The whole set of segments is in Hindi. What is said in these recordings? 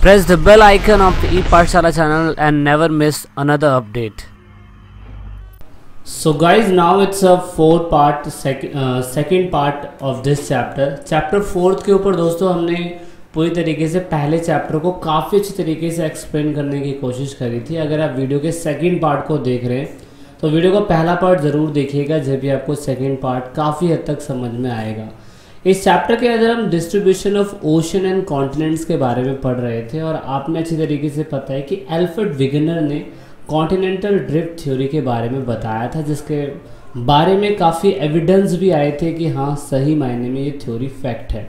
Press the bell icon of the ePathshala channel and never miss another update. So guys, now it's a second part of this chapter. Chapter 4 के ऊपर दोस्तों हमने पूरी तरीके से पहले चैप्टर को काफ़ी अच्छी तरीके से एक्सप्लेन करने की कोशिश करी थी। अगर आप वीडियो के सेकंड पार्ट को देख रहे हैं तो वीडियो का पहला पार्ट ज़रूर देखिएगा, जब भी आपको सेकंड पार्ट काफ़ी हद तक समझ में आएगा। इस चैप्टर के अंदर हम distribution of ocean and continents के बारे में पढ़ रहे थे और आपने अच्छी तरीके से पता है कि एल्फ्रेड विगनर ने कॉन्टिनेंटल ड्रिफ्ट थ्योरी के बारे में बताया था, जिसके बारे में काफ़ी एविडेंस भी आए थे कि हाँ सही मायने में ये थ्योरी फैक्ट है।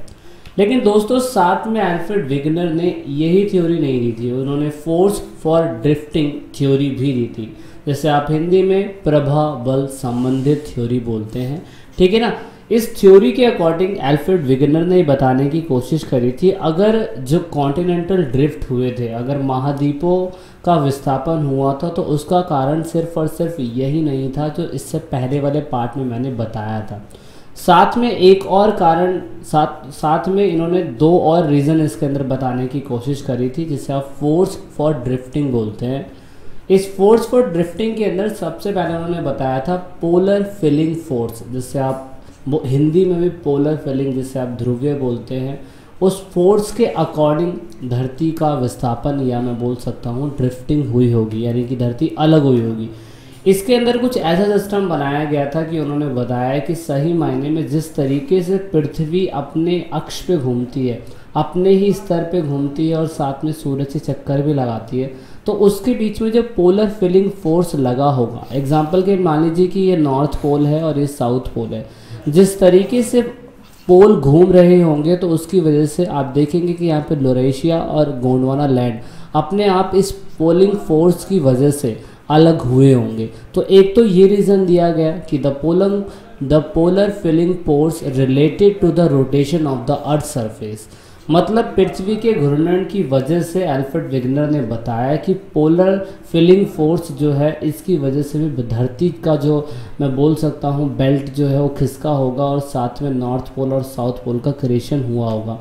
लेकिन दोस्तों साथ में एल्फ्रेड विगनर ने यही थ्योरी नहीं दी थी, उन्होंने फोर्स फॉर ड्रिफ्टिंग थ्योरी भी दी थी, जैसे आप हिंदी में प्रभाव बल संबंधित थ्योरी बोलते हैं, ठीक है ना। इस थ्योरी के अकॉर्डिंग एल्फ्रेड विगनर ने बताने की कोशिश करी थी, अगर जो कॉन्टिनेंटल ड्रिफ्ट हुए थे, अगर महाद्वीपों का विस्थापन हुआ था तो उसका कारण सिर्फ और सिर्फ यही नहीं था जो इससे पहले वाले पार्ट में मैंने बताया था। साथ में एक और कारण साथ में इन्होंने दो और रीज़न इसके अंदर बताने की कोशिश करी थी, जिसे आप फोर्स फॉर ड्रिफ्टिंग बोलते हैं। इस फोर्स फॉर ड्रिफ्टिंग के अंदर सबसे पहले उन्होंने बताया था पोलर फिलिंग फोर्स, जिससे आप हिंदी में भी पोलर फिलिंग, जिसे आप ध्रुवीय बोलते हैं, उस फोर्स के अकॉर्डिंग धरती का विस्थापन या मैं बोल सकता हूँ ड्रिफ्टिंग हुई होगी, यानी कि धरती अलग हुई होगी। इसके अंदर कुछ ऐसा सिस्टम बनाया गया था कि उन्होंने बताया कि सही मायने में जिस तरीके से पृथ्वी अपने अक्ष पे घूमती है, अपने ही स्तर पे घूमती है और साथ में सूरज से चक्कर भी लगाती है, तो उसके बीच में जो पोलर फिलिंग फोर्स लगा होगा, एग्जाम्पल के मान लीजिए कि ये नॉर्थ पोल है और ये साउथ पोल है, जिस तरीके से पोल घूम रहे होंगे तो उसकी वजह से आप देखेंगे कि यहाँ पे लोरेशिया और गोंडवाना लैंड अपने आप इस पोलिंग फोर्स की वजह से अलग हुए होंगे। तो एक तो ये रीज़न दिया गया कि the polar fleeing force related to the rotation of the earth surface, मतलब पृथ्वी के घूर्णन की वजह से एल्फ्रेड विगनर ने बताया कि पोलर फिलिंग फोर्स जो है इसकी वजह से भी धरती का जो मैं बोल सकता हूँ बेल्ट जो है वो खिसका होगा और साथ में नॉर्थ पोल और साउथ पोल का क्रिएशन हुआ होगा।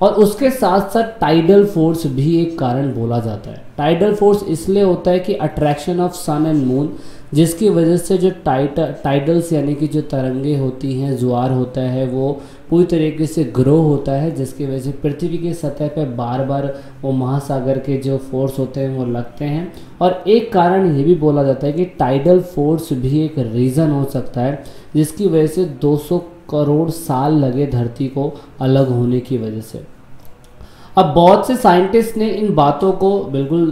और उसके साथ साथ टाइडल फोर्स भी एक कारण बोला जाता है। टाइडल फोर्स इसलिए होता है कि attraction of sun and moon, जिसकी वजह से जो टाइडल्स यानी कि जो तरंगे होती हैं, ज्वार होता है, वो पूरी तरीके से ग्रो होता है, जिसकी वजह से पृथ्वी की सतह पे बार बार वो महासागर के जो फोर्स होते हैं वो लगते हैं। और एक कारण ये भी बोला जाता है कि टाइडल फोर्स भी एक रीज़न हो सकता है जिसकी वजह से 200 करोड़ साल लगे धरती को अलग होने की वजह से। अब बहुत से साइंटिस्ट ने इन बातों को बिल्कुल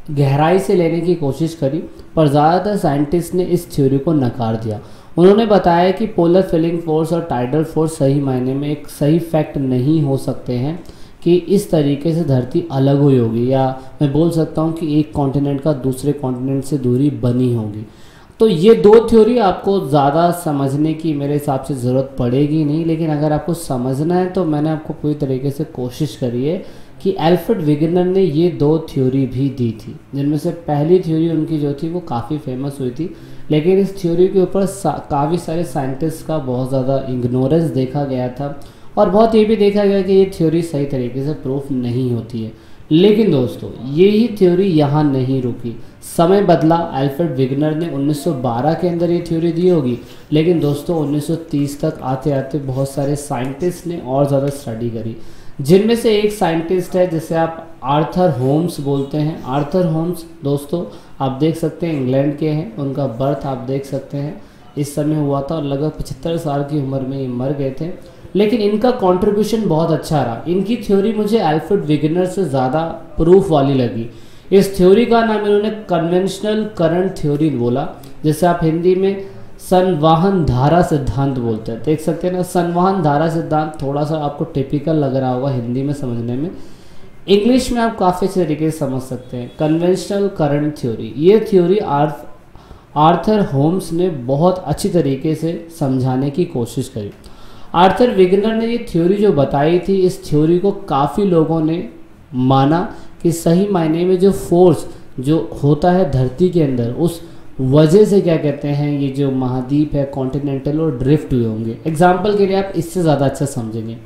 गहराई से लेने की कोशिश करी, पर ज़्यादातर साइंटिस्ट ने इस थ्योरी को नकार दिया। उन्होंने बताया कि पोलर फिलिंग फोर्स और टाइडल फोर्स सही मायने में एक सही फैक्ट नहीं हो सकते हैं कि इस तरीके से धरती अलग हुई होगी, या मैं बोल सकता हूँ कि एक कॉन्टिनेंट का दूसरे कॉन्टिनेंट से दूरी बनी होगी। तो ये दो थ्योरी आपको ज़्यादा समझने की मेरे हिसाब से ज़रूरत पड़ेगी नहीं, लेकिन अगर आपको समझना है तो मैंने आपको पूरी तरीके से कोशिश करी है कि एल्फ्रेड विगनर ने ये दो थ्योरी भी दी थी, जिनमें से पहली थ्योरी उनकी जो थी वो काफ़ी फेमस हुई थी, लेकिन इस थ्योरी के ऊपर काफ़ी सारे साइंटिस्ट का बहुत ज़्यादा इग्नोरेंस देखा गया था और बहुत ये भी देखा गया कि ये थ्योरी सही तरीके से प्रूफ नहीं होती है। लेकिन दोस्तों यही थ्योरी यहाँ नहीं रुकी, समय बदला। एल्फ्रेड विगनर ने 1912 के अंदर ये थ्योरी दी होगी, लेकिन दोस्तों 1930 तक आते आते बहुत सारे साइंटिस्ट ने और ज़्यादा स्टडी करी, जिनमें से एक साइंटिस्ट है जिसे आप आर्थर होम्स बोलते हैं। आर्थर होम्स दोस्तों आप देख सकते हैं इंग्लैंड के हैं, उनका बर्थ आप देख सकते हैं इस समय हुआ था और लगभग 75 साल की उम्र में ये मर गए थे, लेकिन इनका कंट्रीब्यूशन बहुत अच्छा रहा। इनकी थ्योरी मुझे एल्फ्रेड विगनर से ज़्यादा प्रूफ वाली लगी। इस थ्योरी का नाम इन्होंने कन्वेंशनल करंट थ्योरी बोला, जैसे आप हिंदी में संवहन धारा सिद्धांत बोलते हैं, देख सकते हैं ना। संवहन धारा सिद्धांत थोड़ा सा आपको टिपिकल लग रहा होगा हिंदी में समझने में, इंग्लिश में आप काफ़ी अच्छे तरीके से समझ सकते हैं। कन्वेंशनल करंट थ्योरी, ये थ्योरी आर्थर होम्स ने बहुत अच्छी तरीके से समझाने की कोशिश करी। आर्थर विगनर ने ये थ्योरी जो बताई थी, इस थ्योरी को काफ़ी लोगों ने माना कि सही मायने में जो फोर्स जो होता है धरती के अंदर, उस वजह से क्या कहते हैं ये जो महाद्वीप है कॉन्टिनेंटल और ड्रिफ्ट हुए होंगे। एग्जाम्पल के लिए आप इससे ज़्यादा अच्छा समझेंगे,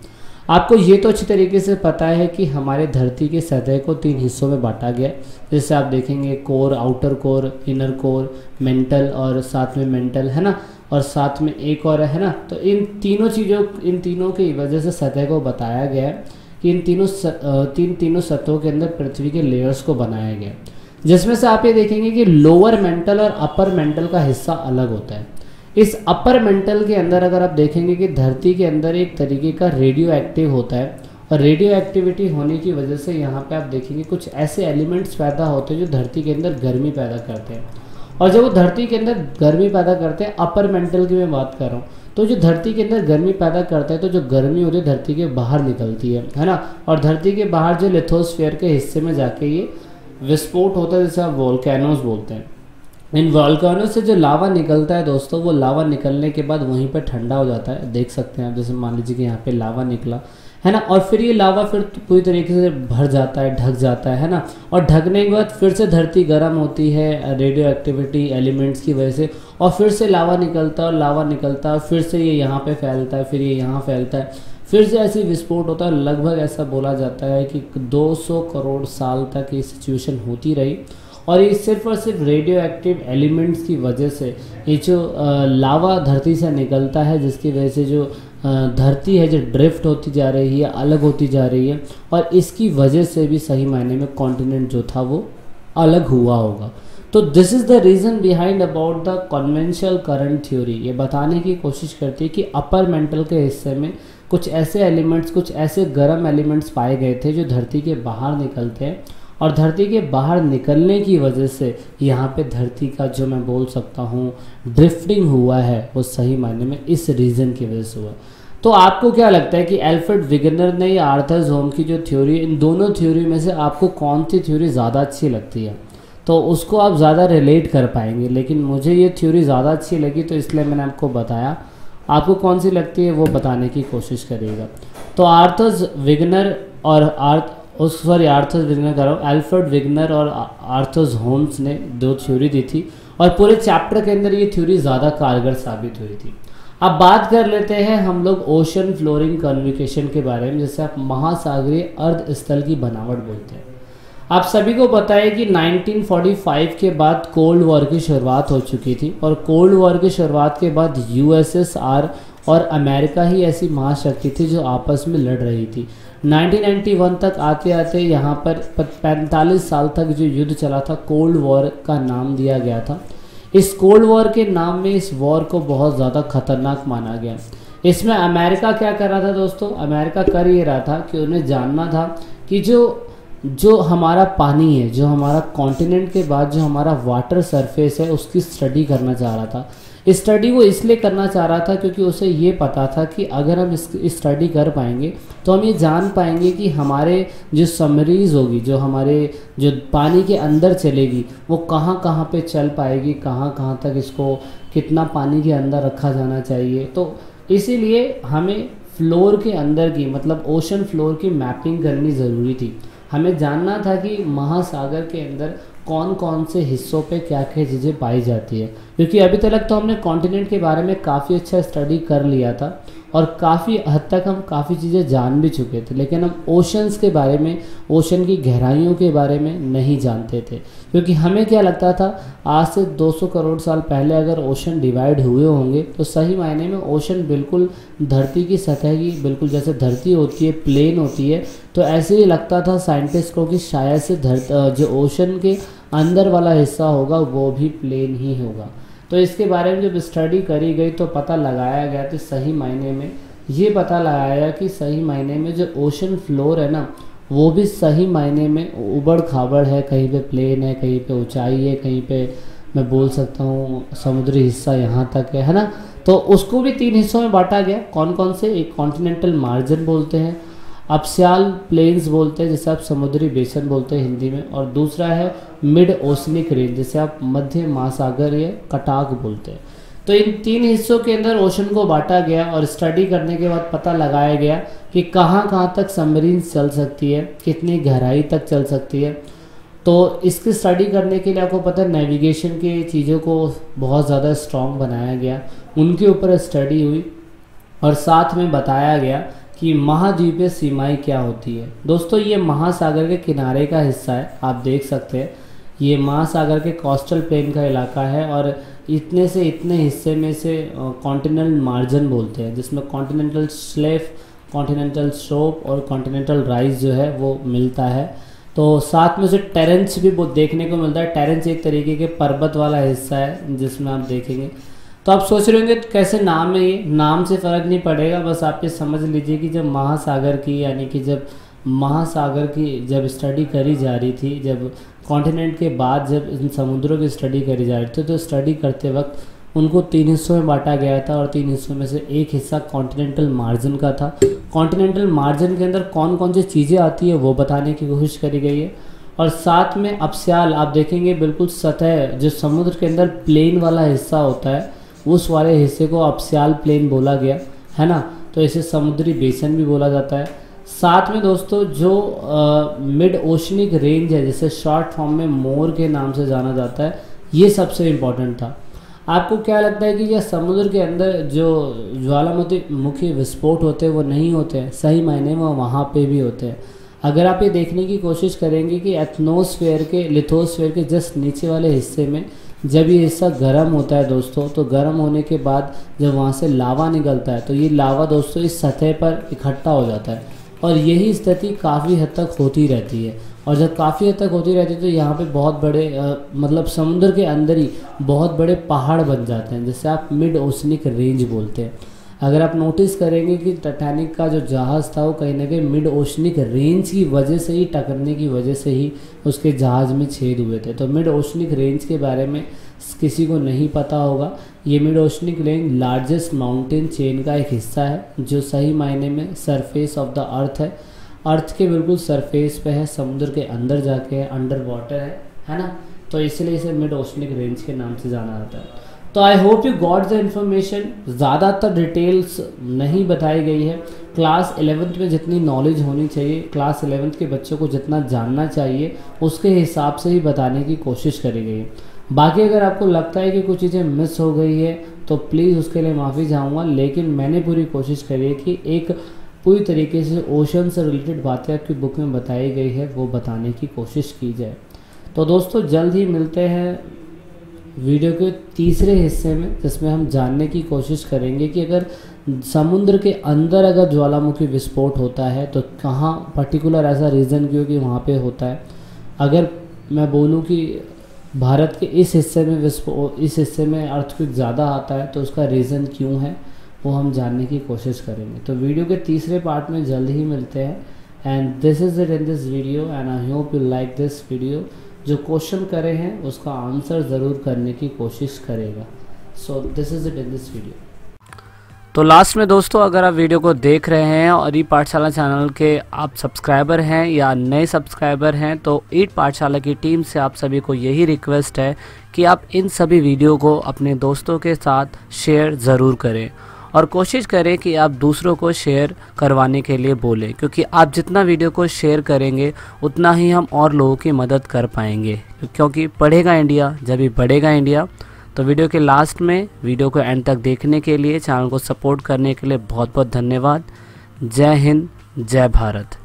आपको ये तो अच्छी तरीके से पता है कि हमारे धरती के सतह को 3 हिस्सों में बांटा गया है। जैसे आप देखेंगे core, outer core, inner core, mental और साथ में मेंटल, है ना, और साथ में एक और है ना। तो इन तीनों की वजह से सतह को बताया गया है कि इन तीनों सतहों के अंदर पृथ्वी के लेयर्स को बनाया गया, जिसमें से आप ये देखेंगे कि लोअर मेंटल और अपर मेंटल का हिस्सा अलग होता है। इस अपर मेंटल के अंदर अगर आप देखेंगे कि धरती के अंदर एक तरीके का रेडियो एक्टिव होता है, और रेडियो एक्टिविटी होने की वजह से यहाँ पे आप देखेंगे कुछ ऐसे एलिमेंट्स पैदा होते हैं जो धरती के अंदर गर्मी पैदा करते हैं। और जब वो धरती के अंदर गर्मी पैदा करते हैं, अपर मेंटल की मैं बात कर रहा हूँ, तो जो धरती के अंदर गर्मी पैदा करता है तो जो गर्मी होती है धरती के बाहर निकलती है ना। और धरती के बाहर जो लिथोस्फीयर के हिस्से में जाके ये विस्फोट होता है, जैसे आप वोल्केनोज बोलते हैं। इन वोल्केनो से जो लावा निकलता है दोस्तों, वो लावा निकलने के बाद वहीं पर ठंडा हो जाता है। देख सकते हैं आप, जैसे मान लीजिए कि यहाँ पे लावा निकला है ना, और फिर ये लावा फिर पूरी तरीके से भर जाता है, ढक जाता है ना। और ढकने के बाद फिर से धरती गर्म होती है रेडियो एक्टिविटी एलिमेंट्स की वजह से, और फिर से लावा निकलता है और लावा निकलता है, फिर से ये यहाँ पे फैलता है, फिर ये यहाँ फैलता है, फिर से ऐसे विस्फोट होता है। लगभग ऐसा बोला जाता है कि 200 करोड़ साल तक ये सिचुएशन होती रही। और ये सिर्फ और सिर्फ रेडियो एक्टिव एलिमेंट्स की वजह से ये जो लावा धरती से निकलता है, जिसकी वजह से जो धरती है जो ड्रिफ्ट होती जा रही है, अलग होती जा रही है, और इसकी वजह से भी सही मायने में कॉन्टिनेंट जो था वो अलग हुआ होगा। तो this is the reason behind about the conventional current theory. ये बताने की कोशिश करती है कि अपर मेंटल के हिस्से में कुछ ऐसे एलिमेंट्स, कुछ ऐसे गर्म एलिमेंट्स पाए गए थे जो धरती के बाहर निकलते हैं, और धरती के बाहर निकलने की वजह से यहाँ पे धरती का जो मैं बोल सकता हूँ ड्रिफ्टिंग हुआ है, वो सही मायने में इस रीज़न की वजह से हुआ। तो आपको क्या लगता है कि एल्फ्रेड विगनर ने या आर्थर ज़ोम की जो थ्योरी, इन दोनों थ्योरी में से आपको कौन सी थ्योरी ज़्यादा अच्छी लगती है? तो उसको आप ज़्यादा रिलेट कर पाएंगे। लेकिन मुझे ये थ्योरी ज़्यादा अच्छी लगी, तो इसलिए मैंने आपको बताया। आपको कौन सी लगती है वो बताने की कोशिश करिएगा। तो आर्थर विगनर और आर्थर विगनर कर रहा हूँ, एल्फ्रेड विगनर और आर्थर होम्स ने 2 थ्योरी दी थी, और पूरे चैप्टर के अंदर ये थ्योरी ज़्यादा कारगर साबित हुई थी। अब बात कर लेते हैं हम लोग ओशन फ्लोरिंग कन्वेक्शन के बारे में, जिसे आप महासागरीय अर्धस्थल की बनावट बोलते हैं। आप सभी को पता है कि 1945 के बाद कोल्ड वॉर की शुरुआत हो चुकी थी, और कोल्ड वॉर की शुरुआत के बाद यूएसएसआर और अमेरिका ही ऐसी महाशक्ति थी जो आपस में लड़ रही थी। 1991 तक आते आते यहाँ पर 45 साल तक जो युद्ध चला था, कोल्ड वॉर का नाम दिया गया था। इस कोल्ड वॉर के नाम में इस वॉर को बहुत ज़्यादा खतरनाक माना गया। इसमें अमेरिका क्या कर रहा था दोस्तों? अमेरिका कर ये रहा था कि उन्हें जानना था कि जो हमारा पानी है, जो हमारा कॉन्टिनेंट के बाद जो हमारा वाटर सरफेस है, उसकी स्टडी करना चाह रहा था। स्टडी वो इसलिए करना चाह रहा था क्योंकि उसे ये पता था कि अगर हम इस स्टडी कर पाएंगे तो हम ये जान पाएंगे कि हमारे जो सबमरीज होगी, जो हमारे जो पानी के अंदर चलेगी, वो कहाँ कहाँ पे चल पाएगी, कहाँ कहाँ तक इसको कितना पानी के अंदर रखा जाना चाहिए। तो इसीलिए हमें फ्लोर के अंदर की, मतलब ओशन फ्लोर की मैपिंग करनी ज़रूरी थी। हमें जानना था कि महासागर के अंदर कौन कौन से हिस्सों पे क्या क्या चीज़ें पाई जाती है, क्योंकि अभी तक तो हमने कॉन्टिनेंट के बारे में काफ़ी अच्छा स्टडी कर लिया था और काफ़ी हद तक हम काफ़ी चीज़ें जान भी चुके थे, लेकिन हम ओशंस के बारे में, ओशन की गहराइयों के बारे में नहीं जानते थे। क्योंकि हमें क्या लगता था, आज से 200 करोड़ साल पहले अगर ओशन डिवाइड हुए होंगे तो सही मायने में ओशन बिल्कुल धरती की सतह की, बिल्कुल जैसे धरती होती है प्लेन होती है, तो ऐसे ही लगता था साइंटिस्ट को कि शायद से जो ओशन के अंदर वाला हिस्सा होगा वो भी प्लेन ही होगा। तो इसके बारे में जब स्टडी करी गई तो पता लगाया गया, तो सही मायने में ये पता लगाया कि सही मायने में जो ओशन फ्लोर है ना, वो भी सही मायने में उबड़ खाबड़ है। कहीं पे प्लेन है, कहीं पे ऊंचाई है, कहीं पे मैं बोल सकता हूँ समुद्री हिस्सा यहाँ तक है ना। तो उसको भी 3 हिस्सों में बांटा गया। कौन कौन से? एक कॉन्टिनेंटल मार्जिन बोलते हैं, अपस्याल प्लेन्स बोलते हैं जिसे आप समुद्री बेसन बोलते हैं हिंदी में, और दूसरा है मिड ओशनिक रेंज जिसे आप मध्य महासागरीय कटाक बोलते हैं। तो इन 3 हिस्सों के अंदर ओशन को बांटा गया और स्टडी करने के बाद पता लगाया गया कि कहाँ कहाँ तक सबमरीन चल सकती है, कितनी गहराई तक चल सकती है। तो इसकी स्टडी करने के लिए आपको पता है नेविगेशन की चीज़ों को बहुत ज़्यादा स्ट्रॉन्ग बनाया गया, उनके ऊपर स्टडी हुई और साथ में बताया गया कि महाद्वीपीय सीमाएं क्या होती है। दोस्तों ये महासागर के किनारे का हिस्सा है, आप देख सकते हैं ये महासागर के कोस्टल प्लेन का इलाका है और इतने से इतने हिस्से में से कॉन्टिनेंटल मार्जिन बोलते हैं, जिसमें कॉन्टिनेंटल शेल्फ, कॉन्टिनेंटल स्लोप और कॉन्टिनेंटल राइज जो है वो मिलता है। तो साथ में से टेरेंस भी वो देखने को मिलता है। टेरेंस एक तरीके के पर्वत वाला हिस्सा है जिसमें आप देखेंगे। तो आप सोच रहे होंगे कैसे नाम है, ये नाम से फ़र्क नहीं पड़ेगा, बस आप ये समझ लीजिए कि जब महासागर की यानी कि जब महासागर की जब स्टडी करी जा रही थी, जब कॉन्टिनेंट के बाद जब इन समुद्रों की स्टडी करी जा रही थी, तो स्टडी करते वक्त उनको 3 हिस्सों में बांटा गया था और 3 हिस्सों में से एक हिस्सा कॉन्टिनेंटल मार्जिन का था। कॉन्टिनेंटल मार्जिन के अंदर कौन कौन सी चीज़ें आती है वो बताने की कोशिश करी गई है। और साथ में अपस्याल आप देखेंगे बिल्कुल सतह जो समुद्र के अंदर प्लेन वाला हिस्सा होता है उस वाले हिस्से को अपस्याल प्लेन बोला गया है ना। तो इसे समुद्री बेसन भी बोला जाता है। साथ में दोस्तों जो मिड ओशनिक रेंज है जिसे शॉर्ट फॉर्म में मोर के नाम से जाना जाता है, ये सबसे इम्पोर्टेंट था। आपको क्या लगता है कि यह समुद्र के अंदर जो ज्वालामुखी विस्फोट होते हैं वो नहीं होते हैं? सही मायने में वहाँ पे भी होते हैं। अगर आप ये देखने की कोशिश करेंगे कि एटमॉस्फेयर के लिथोस्फेयर के जस्ट नीचे वाले हिस्से में जब ये हिस्सा गर्म होता है दोस्तों, तो गर्म होने के बाद जब वहाँ से लावा निकलता है तो ये लावा दोस्तों इस सतह पर इकट्ठा हो जाता है और यही स्थिति काफ़ी हद तक होती रहती है। और जब काफ़ी हद तक होती रहती है तो यहाँ पे बहुत बड़े मतलब समुद्र के अंदर ही बहुत बड़े पहाड़ बन जाते हैं, जिसे आप मिड ओशनिक रेंज बोलते हैं। अगर आप नोटिस करेंगे कि टाइटैनिक का जो जहाज़ था वो कहीं ना कहीं मिड ओशनिक रेंज की वजह से ही, टकरने की वजह से ही उसके जहाज़ में छेद हुए थे। तो मिड ओशनिक रेंज के बारे में किसी को नहीं पता होगा। ये mid oceanic range largest mountain chain का एक हिस्सा है जो सही मायने में सरफेस ऑफ द अर्थ है। अर्थ के बिल्कुल सरफेस पे है, समुद्र के अंदर जाके है, अंडर वाटर है ना। तो इसलिए इसे मिड ओशनिक रेंज के नाम से जाना जाता है। तो I hope you got the information. ज़्यादातर डिटेल्स नहीं बताई गई है। क्लास 11th में जितनी नॉलेज होनी चाहिए, क्लास 11th के बच्चों को जितना जानना चाहिए उसके हिसाब से ही बताने की कोशिश करी गई है। बाकी अगर आपको लगता है कि कुछ चीज़ें मिस हो गई है तो प्लीज़ उसके लिए माफ़ी चाहूँगा, लेकिन मैंने पूरी कोशिश करी है कि एक पूरी तरीके से ओशन से रिलेटेड बातें आपकी बुक में बताई गई है वो बताने की कोशिश की जाए। तो दोस्तों जल्द ही मिलते हैं वीडियो के तीसरे हिस्से में, जिसमें हम जानने की कोशिश करेंगे कि अगर समुद्र के अंदर अगर ज्वालामुखी विस्फोट होता है तो कहाँ पर्टिकुलर ऐसा रीज़न क्यों कि वहाँ पे होता है। अगर मैं बोलूँ कि भारत के इस हिस्से में अर्थक्वेक ज़्यादा आता है तो उसका रीज़न क्यों है वो हम जानने की कोशिश करेंगे। तो वीडियो के तीसरे पार्ट में जल्द ही मिलते हैं। And this is it in this video and I hope you like this video. जो क्वेश्चन करे हैं उसका आंसर ज़रूर करने की कोशिश करेगा। So this is it in this video. तो लास्ट में दोस्तों अगर आप वीडियो को देख रहे हैं और ई पाठशाला चैनल के आप सब्सक्राइबर हैं या नए सब्सक्राइबर हैं तो ईट पाठशाला की टीम से आप सभी को यही रिक्वेस्ट है कि आप इन सभी वीडियो को अपने दोस्तों के साथ शेयर ज़रूर करें और कोशिश करें कि आप दूसरों को शेयर करवाने के लिए बोलें, क्योंकि आप जितना वीडियो को शेयर करेंगे उतना ही हम और लोगों की मदद कर पाएंगे, क्योंकि पढ़ेगा इंडिया जब भी बढ़ेगा इंडिया। तो वीडियो के लास्ट में वीडियो को एंड तक देखने के लिए, चैनल को सपोर्ट करने के लिए बहुत बहुत धन्यवाद। जय हिंद, जय भारत।